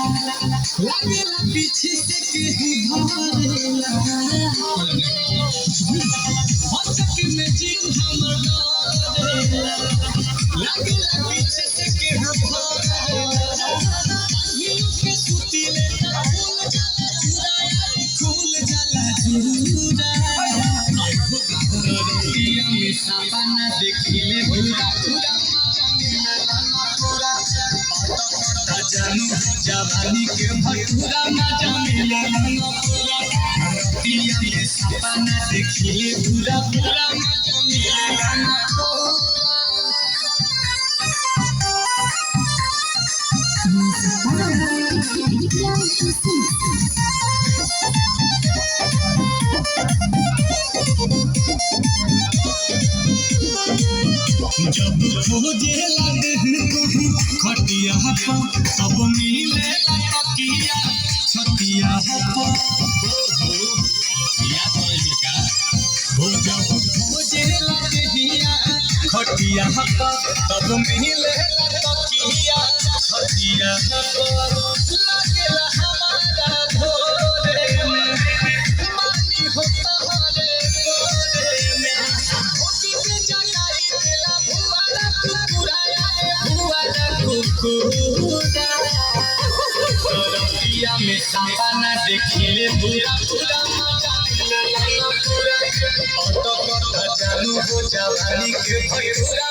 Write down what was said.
लागेला पीछे से केहू धरेला हंसक में जीव हमर डरेला लागेला पीछे से केहू धरेला हिलू के सुतीले फूल जाला जुरा रतिया में सपना देखिले पूरा जानू जवानी के भटूरा मजा मिला पूरा रतिया में सपना देखिले पूरा पूरा मजा मिला जब खोजे लगे खटिया तब मिले तकिया छतिया जब खोजे लगे खटिया तब मिले तकिया छतिया लगेला हमारा भोरे में मानी होता हरे गोरे में रतिया में सपना देखिले पूरा पूरा मजा मिला पूरा जानू हो जवानी के भटूरा।